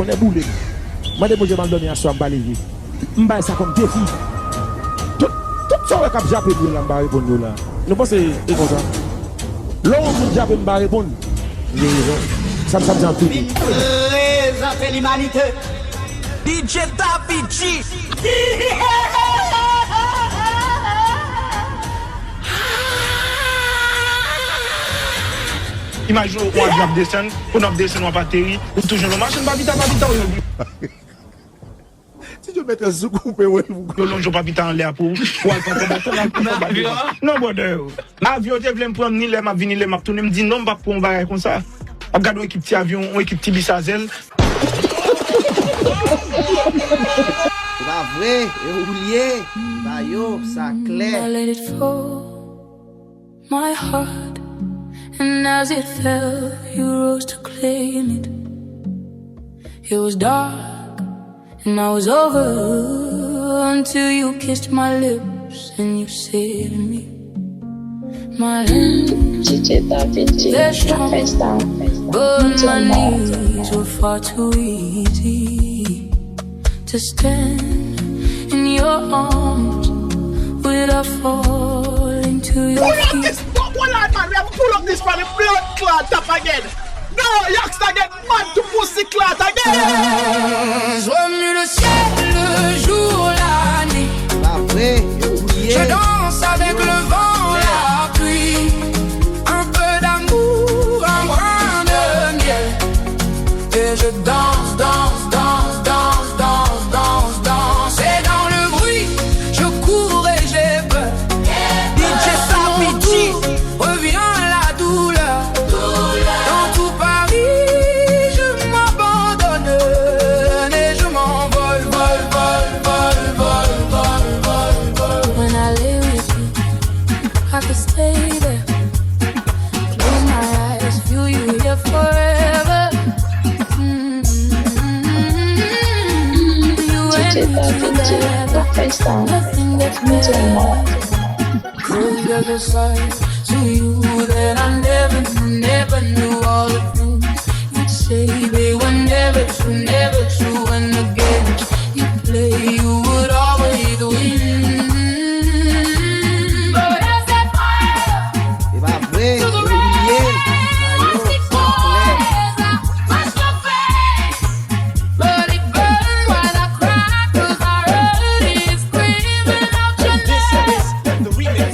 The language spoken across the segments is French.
connais boulé. Moi, je m'en donne à soi, m'balayer. M'baye ça comme défi. Tout ça, on va japper pour là, m'ba répondre là. Nous pensons, c'est comme ça. L'on vous jappe, m'ba répondre. Ça me semble tout. Présentez l'humanité. DJ Davichi. Imaginez, on a descendre, on a descendu en batterie, ou toujours le machin, pas vite. Si je mettais sous coupé, ouais, vous. Je ne pas vite en l'air pour. Non, bon, avion, tu veux me prendre ni les maps, ni les maps, tout le monde me dit non, pas pour un bagage comme ça. Regarde, on équipe petit avion, on équipe petit bisazel. C'est pas vrai, et oublié, bah yo, ça clair. I let it fall, my heart, and as it fell, you rose to claim it. It was dark, and I was over until you kissed my lips and you said to me, my hands, they're strong, but my knees were far too easy to stand in your arms. Will I fall into your feet? Hold on, man, we have to pull up this for the blood clot top again. No, youngster get mad to pussy clot again. Joie le ciel, le jour, la nuit. Pas vrai, et oublié. Je danse avec le vent, la pluie. Un peu d'amour, un brin de miel. Et je danse, danse, danse, danse, danse, danse, danse. Et dans le bruit, je cours et j'ai peur. DJ Davichi, revient la douleur. Dans tout Paris, je m'abandonne et je m'envole, vol, vol, vol, vol, vol, vol, vol. When I lay with you, I could stay there. Close my eyes, feel you here forever. You and me together, nothing gets better. Closer closer to you that I never knew all the things you'd say. They were never true, and the games you play, you would always win. But as that fire C'est pas vrai, to et the oublié. red, Bah yo, ça clair. watch your face. But it burned while I cried, 'cause I heard it screaming out your name. The remix.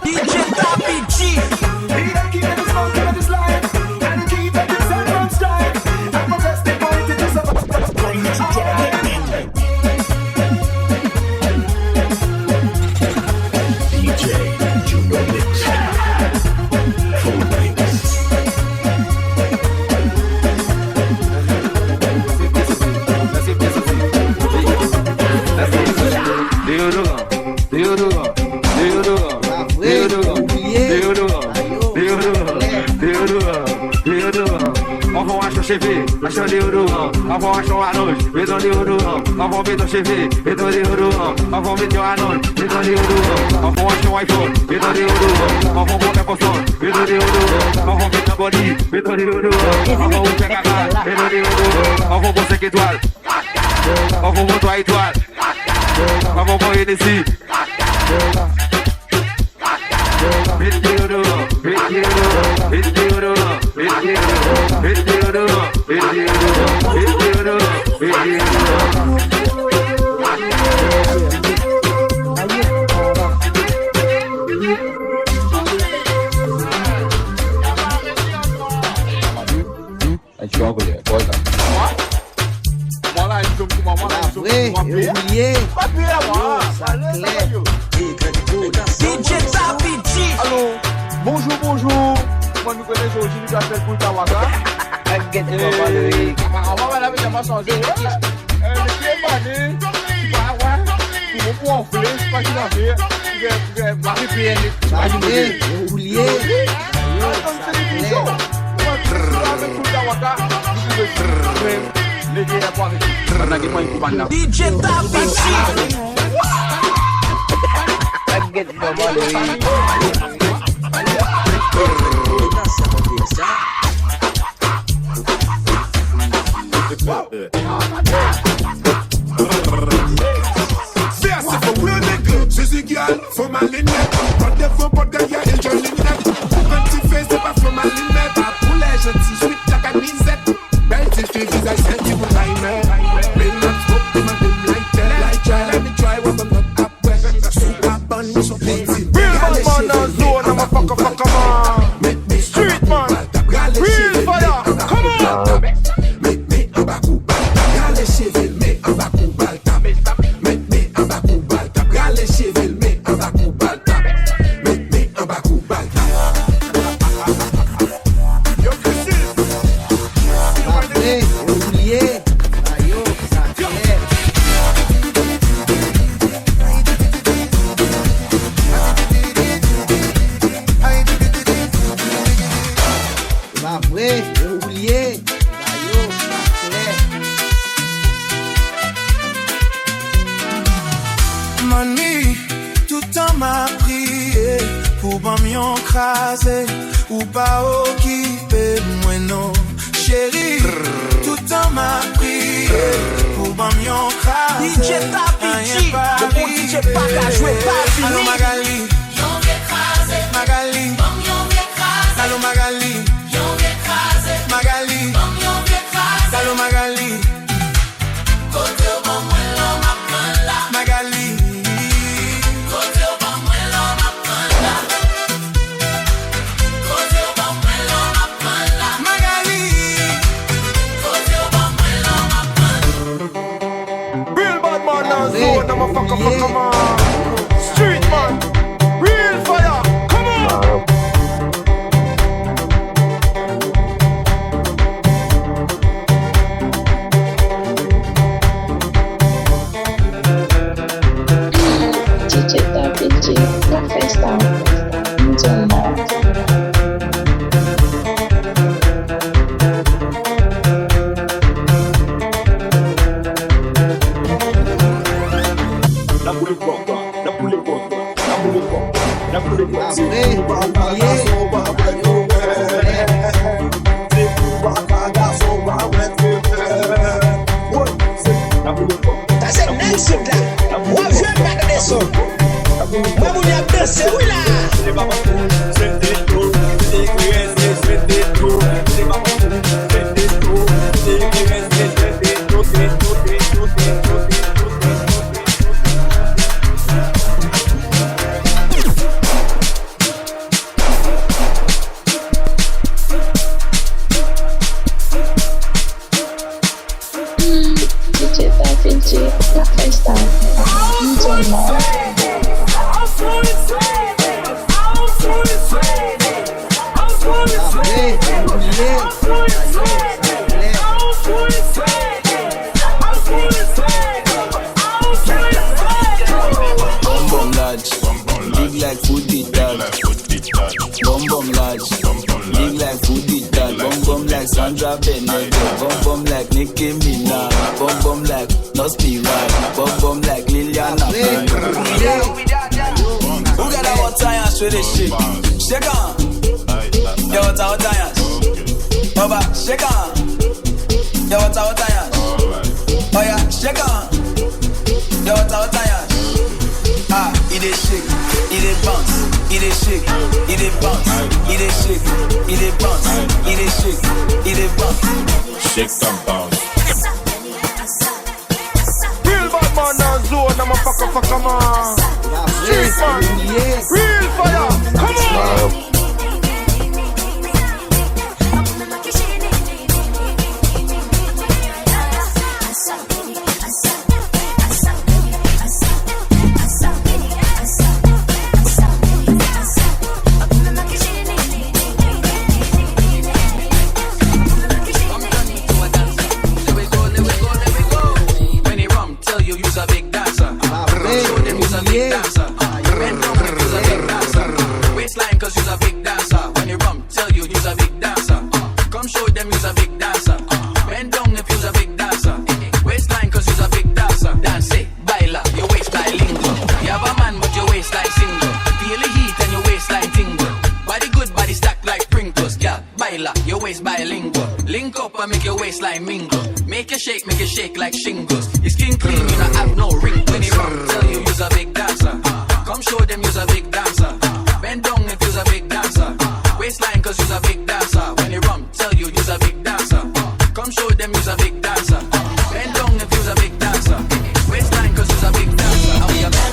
DJ Davichi. Pas vrai, et oublié. Bah yo, Avant acho cheve, acho deodorant. Avant acho anoj, mettons deodorant. Avant mettons cheve, mettons deodorant. Avant mettons anoj, mettons deodorant. Avant acho iPhone, mettons deodorant. Avant monter poisson, mettons deodorant. Avant mettons body, mettons deodorant. Avant ou faire caca, mettons deodorant. Avant bon 5 étoiles, avant bon 3 étoiles. Avant bon Hennessy. Mettons deodorant, mettons deodorant, mettons deodorant, mettons deodorant, mettons deodorant, mettons deodorant, mettons deodorant. Pas vrai, et oublié. Yo, ça clair. DJ Davichi. Allô, bonjour. Moi, nous connaissons aujourd'hui, nous appelle pour Tawaka. Apparemment, madame, il m'a changé. Le pied mané, tu vas avoir, pour beaucoup enfler, je sais pas qui l'a fait. Tu vas marrer PN. Pas vrai, et oublié. Yo, ça clair. Moi, je suis avec pour Tawaka. Les gars, pour arrêter. DJ Davichi. get no money. Jésus gueule, faut ma lunette. Pas de faux, pas de gars, et je lunette. Petit fait, c'est pas faut ma lunette. Pas poulet, gentil, je suis ta camisette. Belle, si je te visage, c'est du bon timer. Mais not smoke, tu m'as donné like that. Like try, let me try, what I'm not up with. Super bonne, so plenty. Real bad man on zone, I'm a fucker man. Street man, real fire, come on. Mais en bas coup bal, t'as les cheveux, mais en bas coup bal, t'as mais en bas coup bal, t'as les cheveux, mais en bas coup bal, t'as mais en bas coup bal, Yo, Christine. Après, oublié. Ayo, ça clair. Pas vrai, oublié. Ayo, ça clair. Mani, tout temps m'a prié pour pas m'y craser ou pas occuper moi non. Chérie, tout temps m'a prié pour pas m'y craser. DJ Tapichi, le bon DJ pas qu'à jouer, pas fini. Allô Magali, Yon vient craser, Magali, bon yon vient craser, allô Magali, yon vient craser, Magali, bon yon vient craser, allô Magali, côté au bon moi l'homme a prendre là, Magali, côté au bon moi l'homme a prendre là, côté au bon moi l'homme a prendre là, Magali. côté au bon moi l'homme a prendre. Real bad man on zone, I'm a fucker man. Street man, real fire, come on. DJ Tapichi, la festa, internat. Après, oublié. Ayo, ça clair. T'as cette next là. Moi, je vais pas de son. Moi, mon diable, c'est oui là. DJ Tapichi, la festa, internat. Après, oublié. Ayo, ça clair. Bum bum large, big like foodie dad. Bum bum large, big like foodie dad. Bum bum like Sandra Bennett. Bum bum like Nicki Minaj. Bum bum like Nospi Ride. Bum bum like Liliana. Après, oublié. Who got that hot science with this shit? Shake on. Yo, what's our science? Baba, shake on. Yo, what's our science? Oh yeah, shake on. Yo, what's our science? Ah, it is shake, it is bounce, it is shake, it is bounce, it is shake, it is bounce, it is shake, it is bounce. shake and bounce. Real bad man on zone, I'm a fucker man. Après, oublié. Real fire, come on. Après, oublié. Cause you're a big single. Make it shake like shingles. Your skin clean, you don't have no ring. When he run, tell you you's a big dancer. Come show them you's a big dancer. Bend down if you's a big dancer. Waistline cause you's a big dancer. When he run, tell you you's a big dancer. Come show them you's a big dancer. Bend down if you's a big dancer. Waistline cause you's a big dancer. How we a man?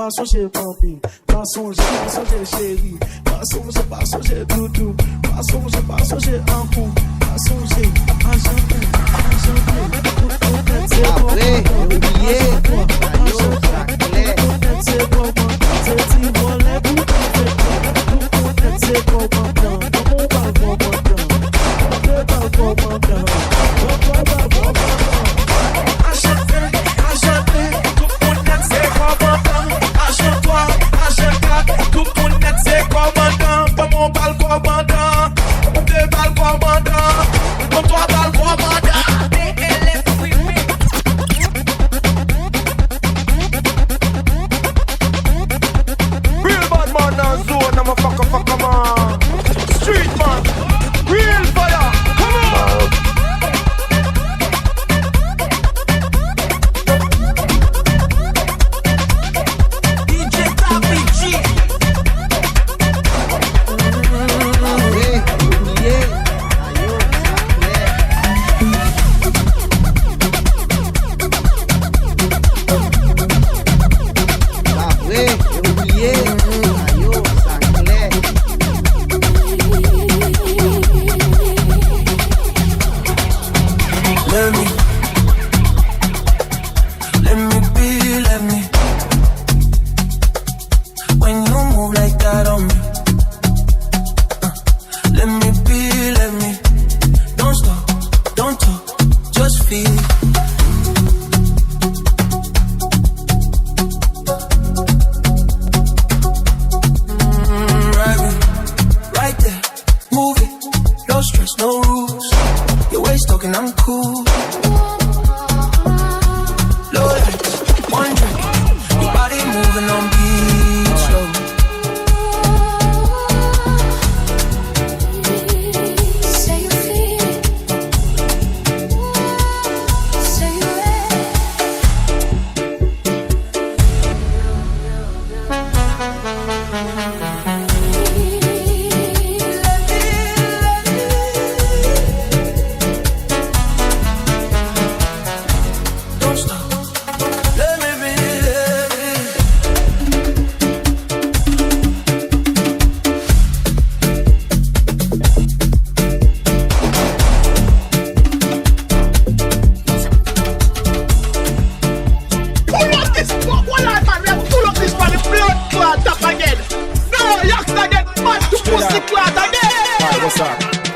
Pas songer papi, pas songer chérie, pas songer doudou, pas songer amour, pas songer à jamais.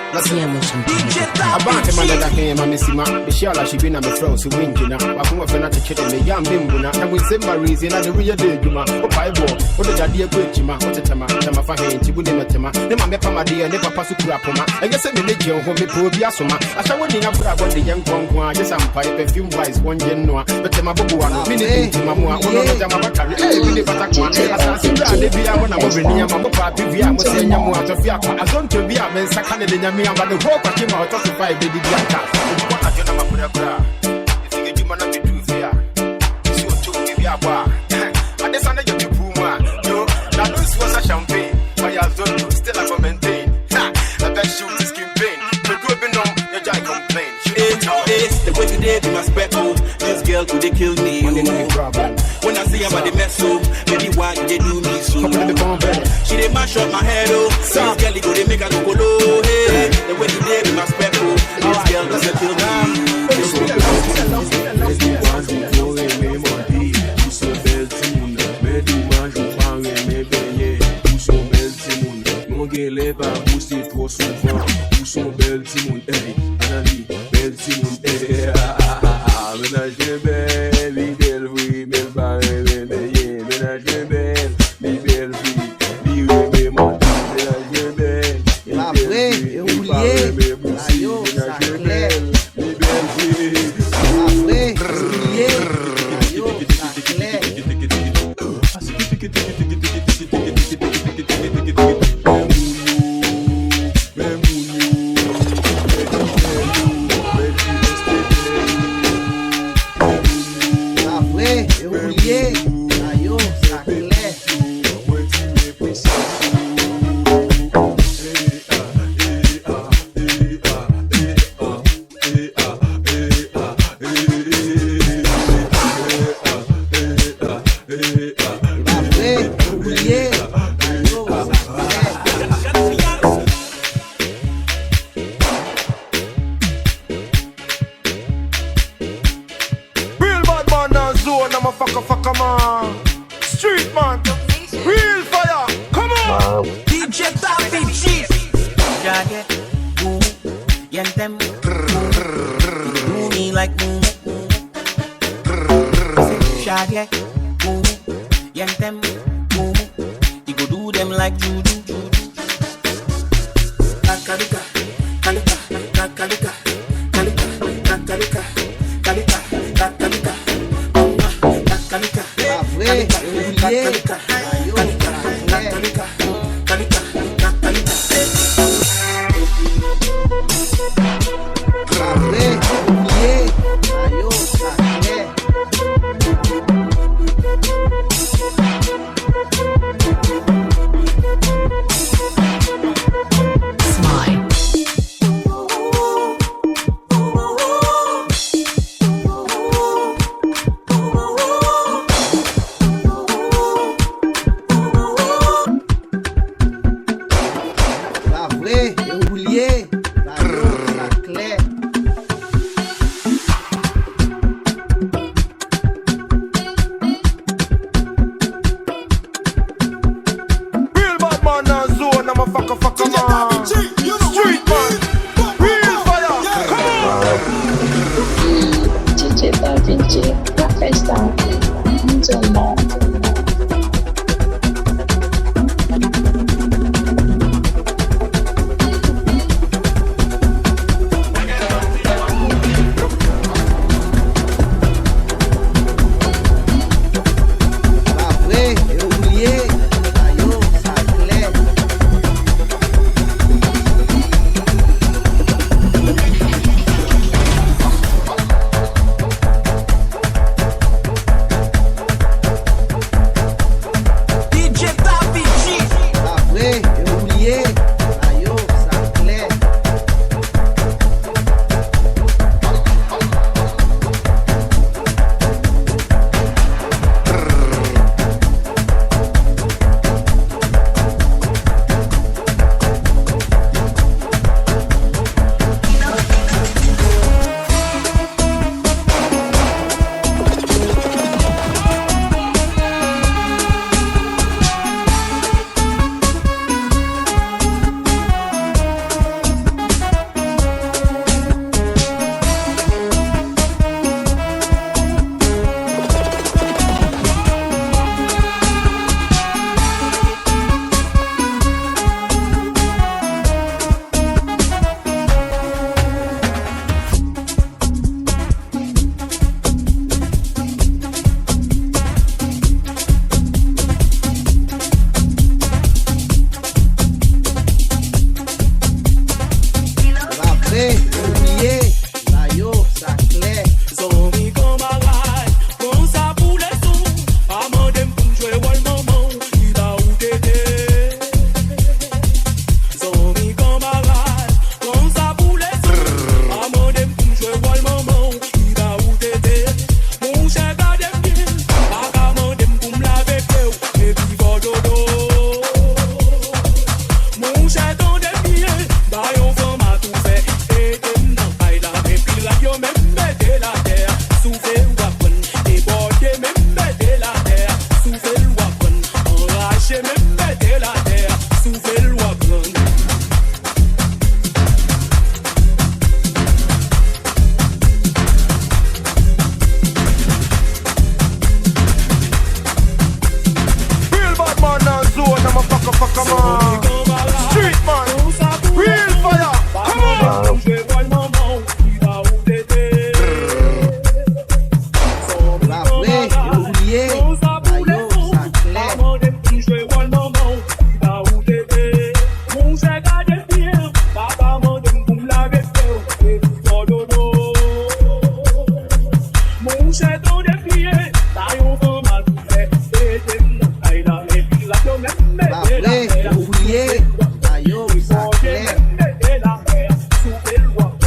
About the man that came and Missima, Michelle, she been a froze, who win, I come up and chicken, the young bimbuna, and with Simba reason at the real day, Juma, or Bible, or the Dadia Quijima, or the Tama, Tamafahin, Tibunima, the Mamma dear, never pass to Krapoma, and yes, I may make your home before Biasoma. I shall win up about the young Conqua, just some pipe, perfume wise, one genoa, but the Mabuana, minute, Mamma, one of the Mabatari, every Batakwa, they be out when I'm over near Mamma, Via, was saying Yamu out of Yaka, I don't to be a man, Sakana, but the walk I came out of the 5 baby Bianca. What I don't know about if you get you man up to do fair. So to give you a bar. And this under your Puma. No, now this was a champagne. But you don't still have to maintain. I bet shoot this campaign. But you have no, your guy complain. It's the way today be my speckle. This girl could they kill me. When I see about the mess up, maybe why they do me so. She they mash up my head oh. This girl go they make her go low. Hey, the way today be my speckle. This girl doesn't kill me. Leva pousser trop souvent où sont belles Timon Anali belle Timon ménage de belle belle oui belle barre belle ménage de belle belle oui oui mon ménage de belle la vraie et oublié ayo ça clair belle oui la vraie oublié ayo ça clair vrai, oublié, là yo, ça clair. Zombie camarade, bon ça pour les sons. Amandem pour jouer wall maman, il va où t'étais. Zombie camarade, bon ça pour les sons. Amandem pour jouer wall maman, il va où t'étais. Mon cher gardem bien, pas amandem pour me laver peu, et puis va dodo. Mon cher gardem bien, bah yon femme a tout fait, et t'es nan paille la, et puis la yo même mette la terre, souffle wapon, et bordé même mette la terre, souffle wapon, enragé même mette la terre, souffle wapon. Real bad man now zone, I'm a fucker man. Street man, real fire. Come on. Là vrai, oublié, là yo, ça clair. Là vrai, oublié, là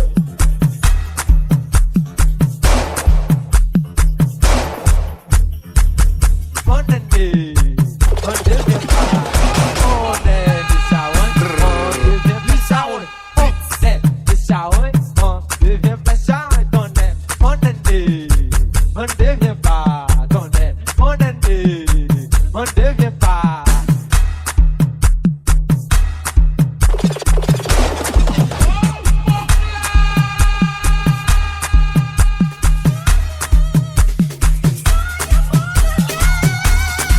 yo, ça clair.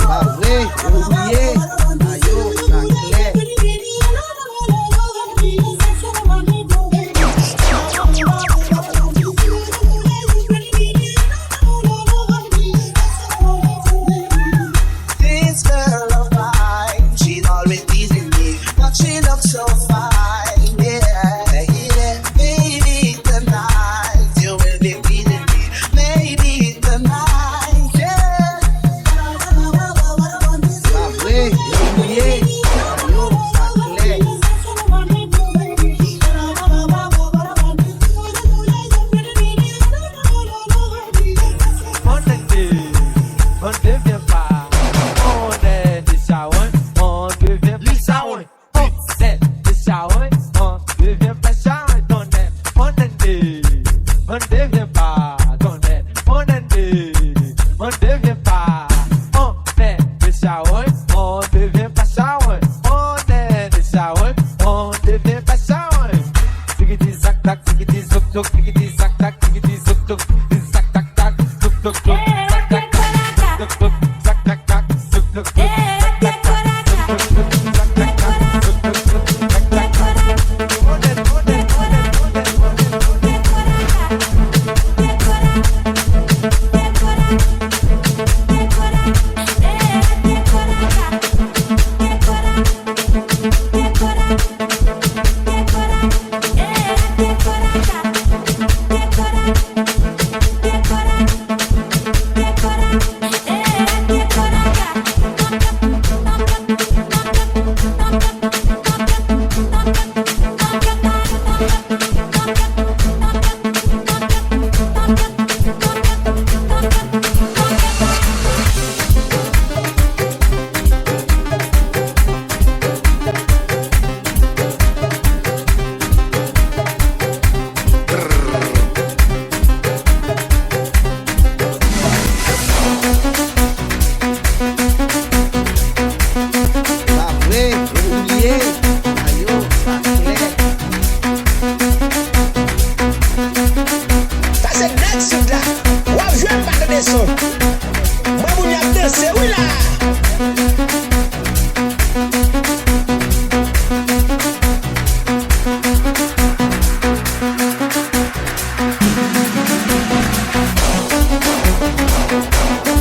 Là vrai, oublié, là yo, ça clair. This girl of mine, she's always teasing me, but she looks so fine, yeah, yeah. Maybe tonight you will be teasing me, maybe tonight, yeah. Là vrai, oublié, là yo, ça clair.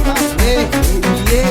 oublié,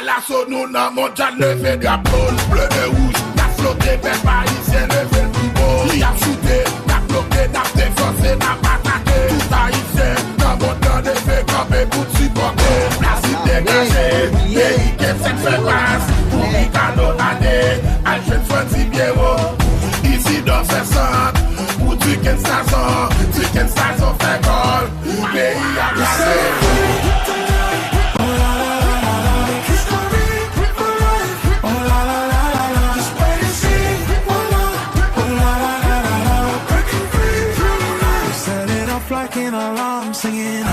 l'assaut, nous nan mondial levé drapeau. Bleu et rouge, n'a flotté, peuple haïtien levé le plus beau. Il a shooté, n'a bloqué, n'a défoncé, n'a pas attaqué. Tout haïtien, nan mondial levé campé pour supporter. La cité dégagée, pays qui s'est fait passe. Pour y canonner, Alfred Fronti Biero. Ici dans ce centre, pour tu qu'une saison fait gol. Pays a glacé. Like an alarm singing.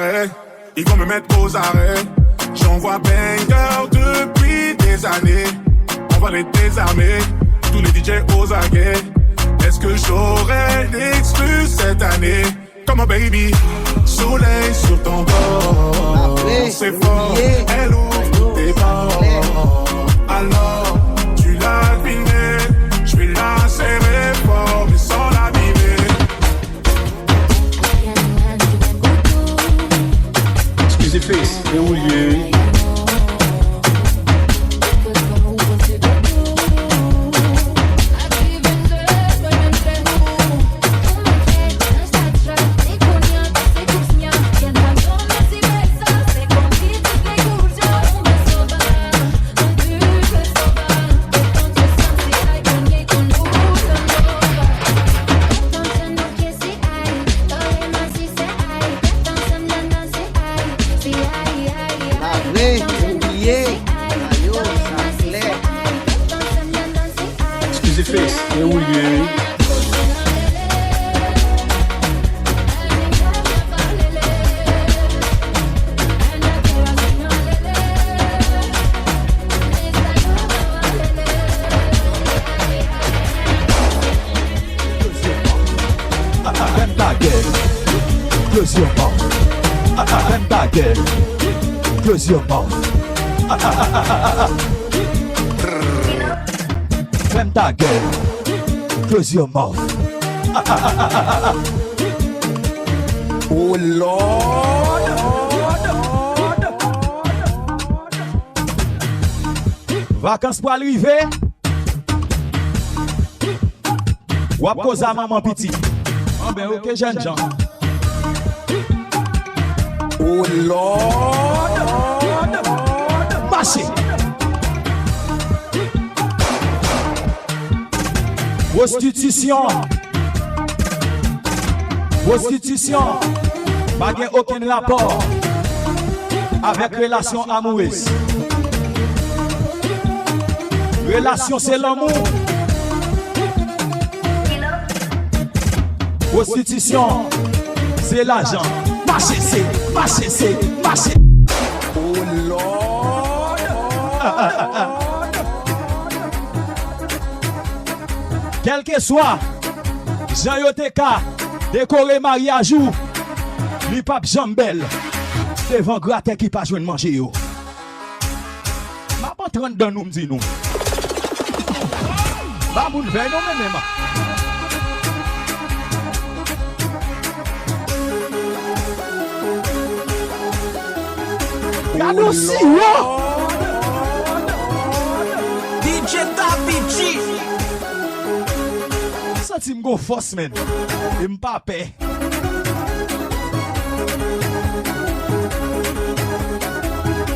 arrêt, ils vont me mettre aux arrêts. J'envoie banger depuis des années. On va les désarmer, tous les DJ aux aguets. Est-ce que j'aurai l'exclu cette année? Come on baby, soleil sur ton bord. C'est fort, elle ouvre tes bords. Alors, tu l'as deviné, je vais la serrer fort, mais sans l'abîmer. Excusez fils, et où il est? Close your mouth. Ferme ta gueule. Close your mouth. Oh Lord. Vacances pour arriver. Wap cause à maman petit. Ah ben ok jeune gens. Oh Lord. Marchez. Prostitution. Prostitution. Pas aucun rapport avec relation amoureuse. Relation c'est l'amour. Prostitution c'est l'argent. Marché c'est, marché c'est, marché. Oh Lord. Quel que soit Jean Yoteka décoré mariage ou li pape Jambel devant gratte qui pas joindre manger yo. M'a pas 30 dans nous m'di nous. Ba moun vè non même. Gado si yo. DJ Davichi. Ça ti m'go force men. Et m'pa paix.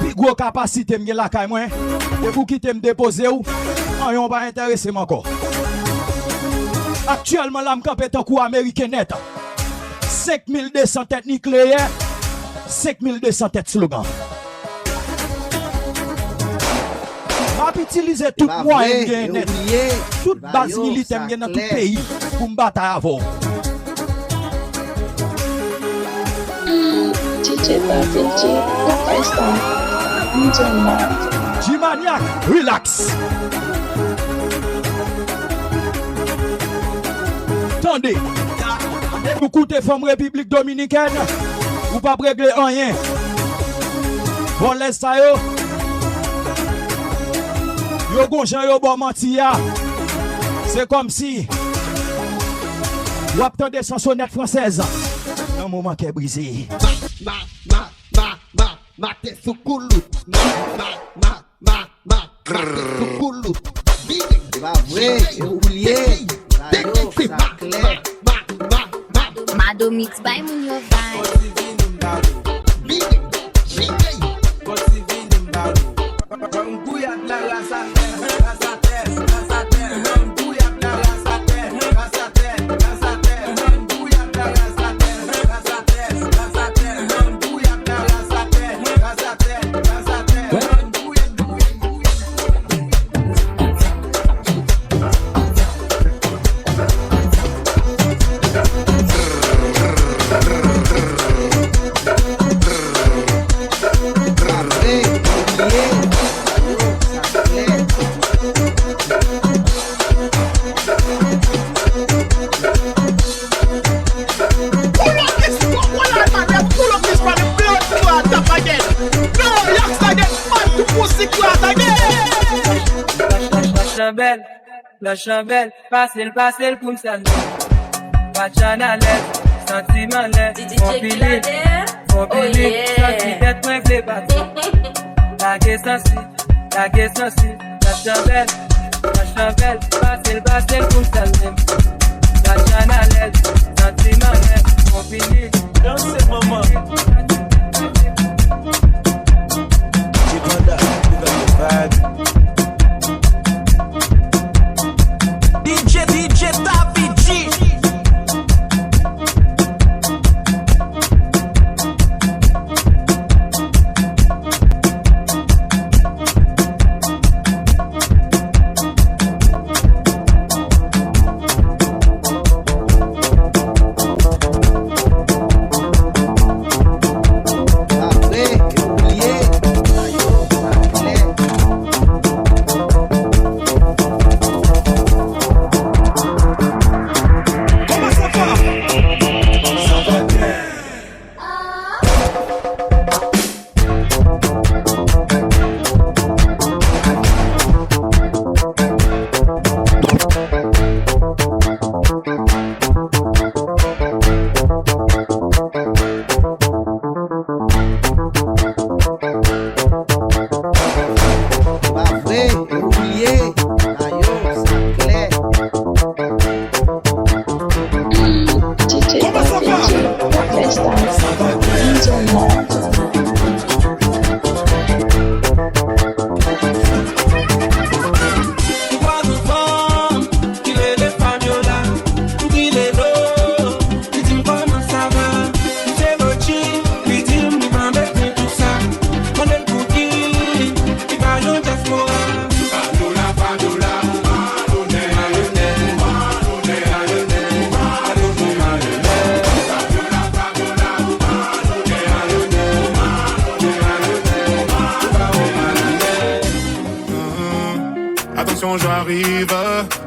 Pi gros capacité m'gen la kay moi. Et pour quitter me déposer ou, on yon pas intéressé encore. Actuellement là m'campé tant coup américain net. 5200 têtes nucléaires, 5200 têtes slogan. M'a utilisé tout moyen net. Toute base militaire dans tout pays pour me battre avant. DJ Davichi, la fiesta. Jimaniac, relax. Attendez, vous coûtez femme République Dominicaine, ou pas régler rien. Bon, laisse ça yo. Yo gonjan yo bon mentia. C'est comme si vous attendez sans sonnette française. Un moment qui est brisé. Ma te sukulu. Ma sukulu. Va vrai, j'ai oublié. Mado mix by Munyo la chambelle, passez-le pour me saluer. Pas de chanalette, sentiment l'air, mon pilier, senti d'être moins fait battre. La question si, la chambelle, passez-le pour me saluer. La chanalette, sentiment l'air, mon pilier. Dansez maman. DJ David G.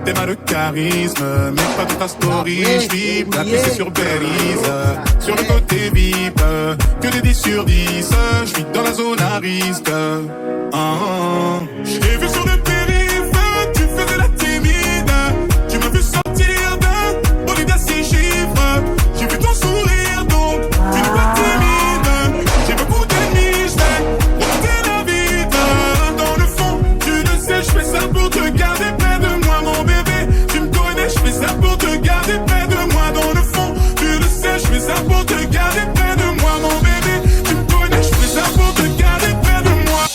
T'es mal de charisme, mais pas de ta story. J'vibre, la piste sur Belize. Sur le côté VIP, que des 10 sur 10. J'vis dans la zone à risque. J'ai vu sur le périph', tu faisais la timide. Tu m'as vu sortir d'un bolide à 6 chiffres. J'ai vu ton sourire, donc tu n'es pas timide. J'ai beaucoup d'ennemis, j'vais monter la vie. Dans le fond, tu le sais, j'fais ça pour te garder près de moi, mon bébé. Tu me connais, j'fais ça pour te garder près de moi. Dans le fond, tu le sais, j'fais ça pour te garder près de moi, mon bébé. Tu me connais, j'fais ça pour te garder près de moi.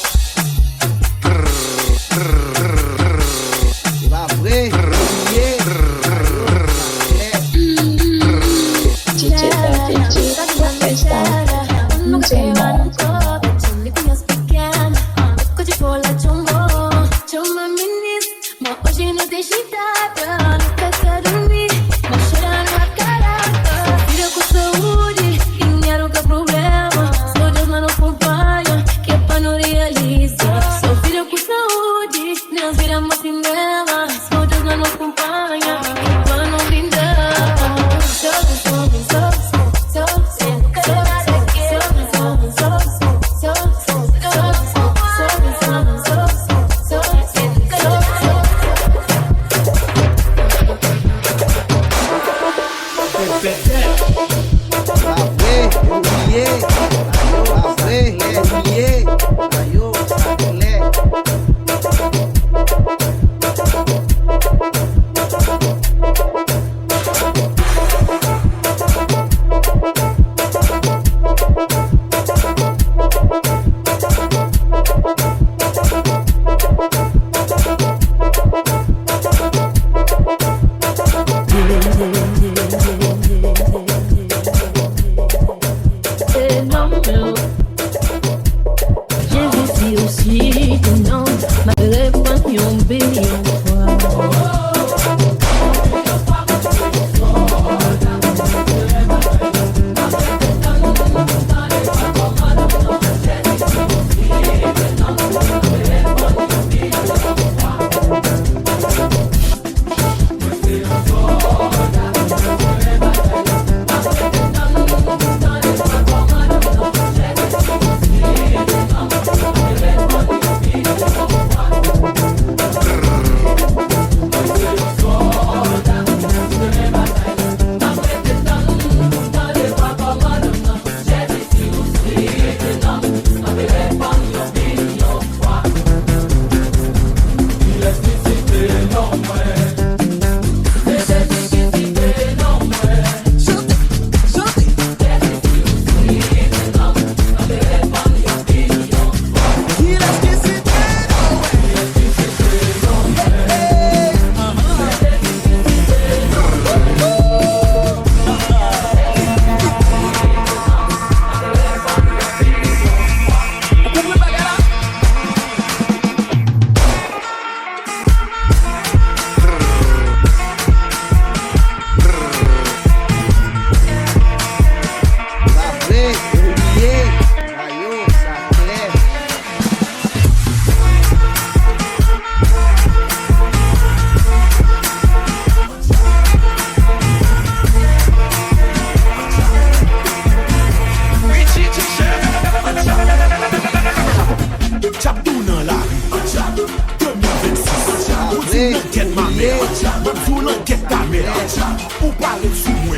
moi.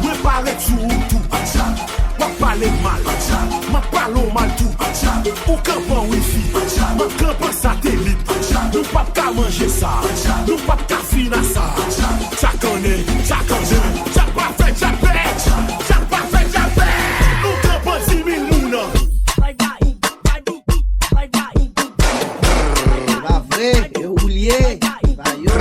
Moi parler tout. Moi parler mal. Moi parler mal tout. Ou campan wifi. Moi campan satellite. Nous pas qu'à manger ça. Nous pas qu'à finir ça. Ça connaît. Ça pas fait, ça pète. Ça pas fait, ça pète. Nous campan 10 000 mouna. Va vrai, et oublié. Va yo,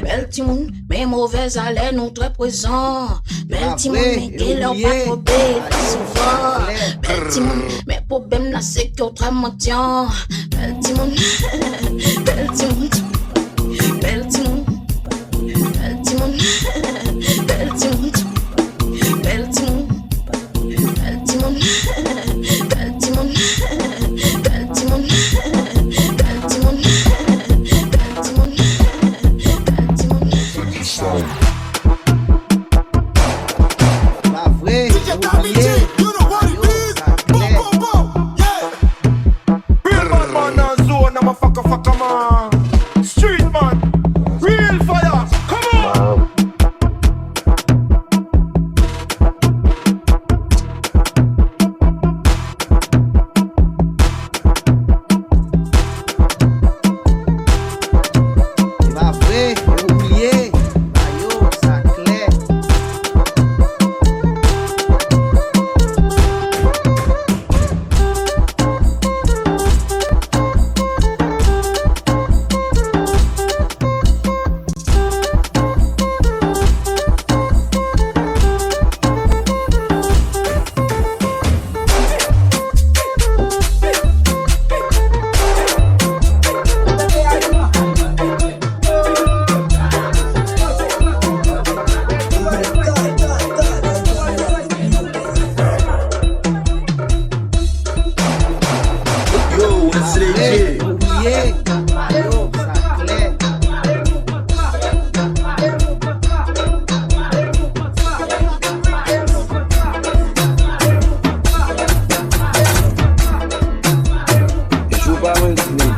Bel ti moun, mais mauvais haleine nous très présent. Bel ti moun, mais qu'elle a pas probé souvent. Bel ti moun, mais problème là c'est que très mentant. Bel ti moun, bel ti moun, bel ti moun, bel ti moun, bel ti moun, bel ti moun, bel ti moun, bel ti moun, bel ti moun. va vrai, oublié. Real man on zone, I'm a fucker man. Street man, real fire, come on. Va vrai, oublié. Va yo, ça clair. Yo, that's legit. Oublié. Va yo, ça clair. Joue pas avec nous.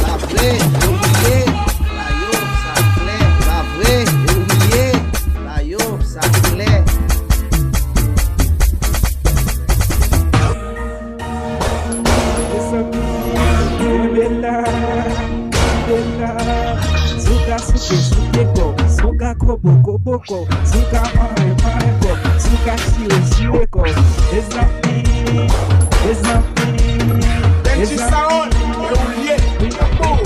Va vrai, oublié. Va yo, ça clair. Va vrai, oublié. Va yo, ça clair. Suka suke sukeko, suka kobo koboko, suka mare mareko, suka shiwe ko. It's not me, it's not me. It's not me, oublié, it's not me,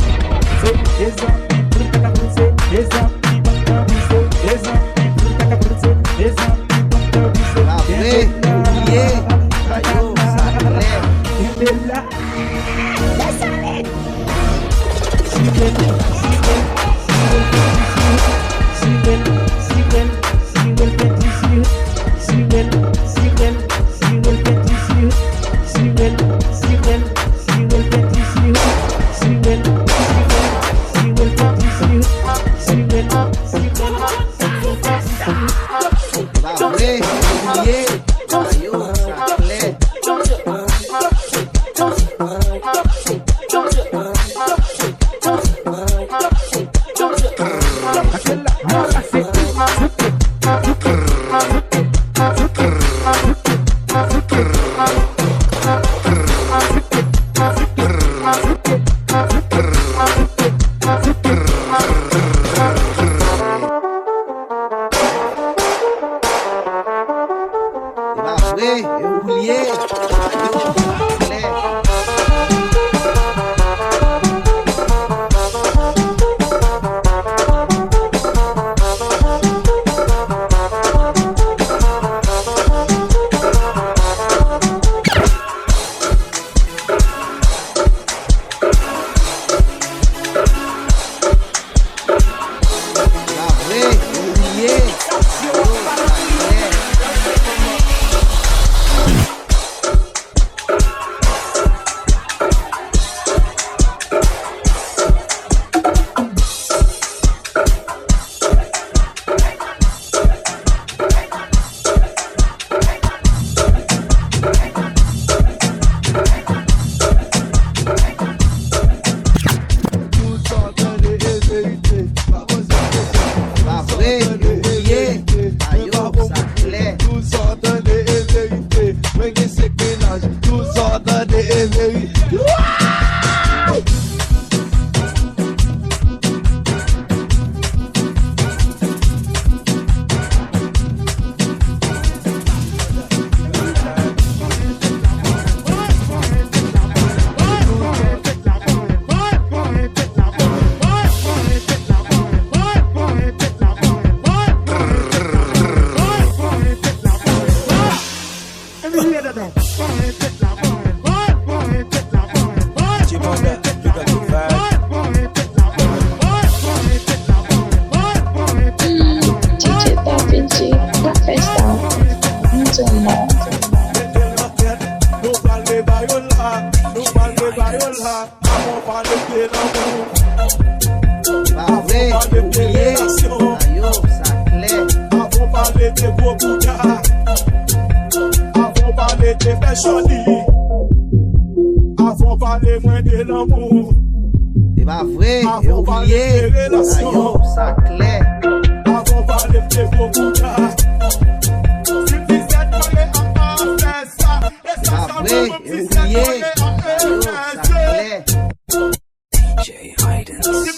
puta capuce, it's not me, puta capuce, it's not me, puta capuce, it's not me, puta capuce. Va vrai, oublié. Va yo, ça clair. Bella, Va vrai, oublié. Va yo, ça clair. des gros bougards. Avant parler des pécholis. Avant parler moins de l'amour. C'est pas vrai, et oublié. Ayo, ça clair. Avant parler des gros bougards. C'est pas vrai, et oublié. Ayo, ça clair. DJ Hidens.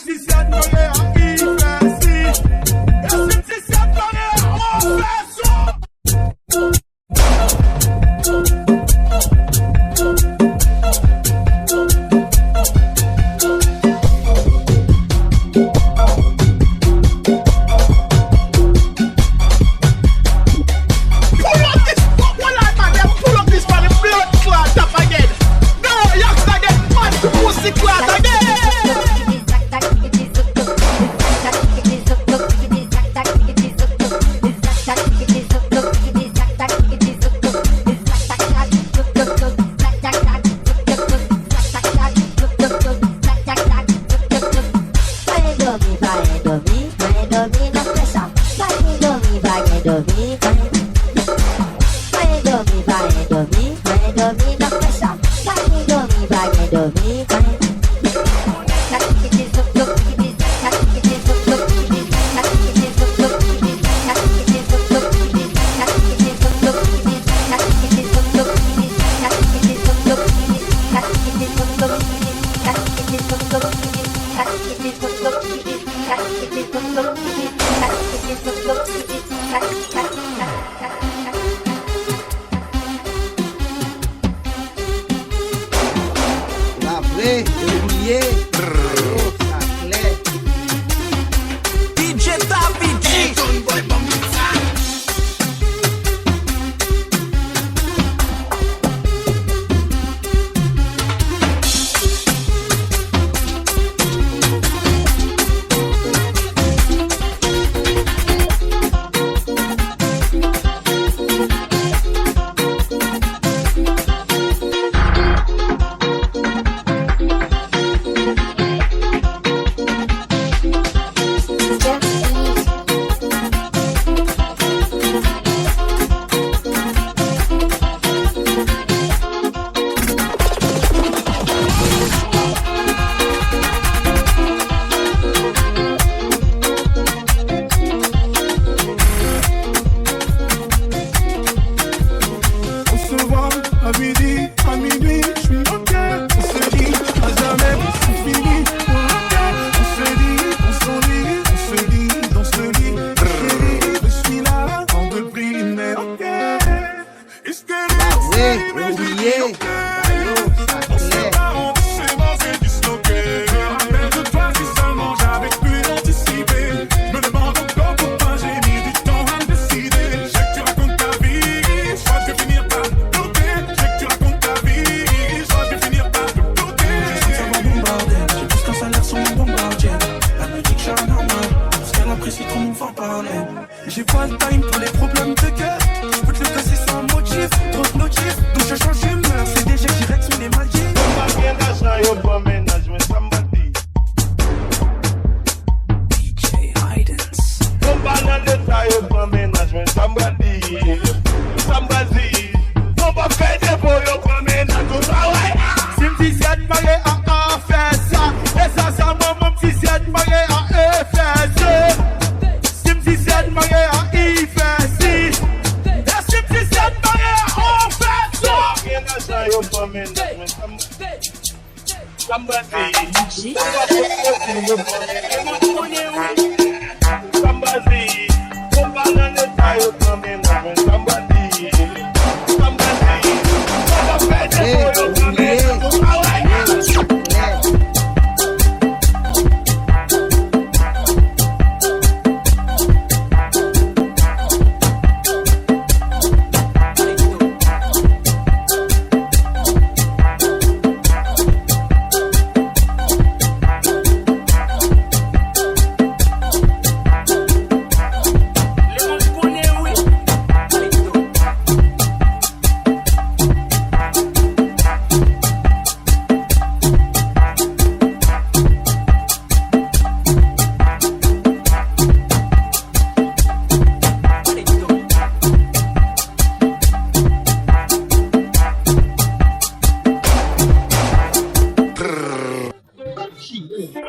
J'ai pas le time pour les problèmes de cœur. Je peux te le casser sans motif, trop de motifs. Donc je change d'humeur, c'est déjà direct sur les Maldives. DJ Hidens. I'm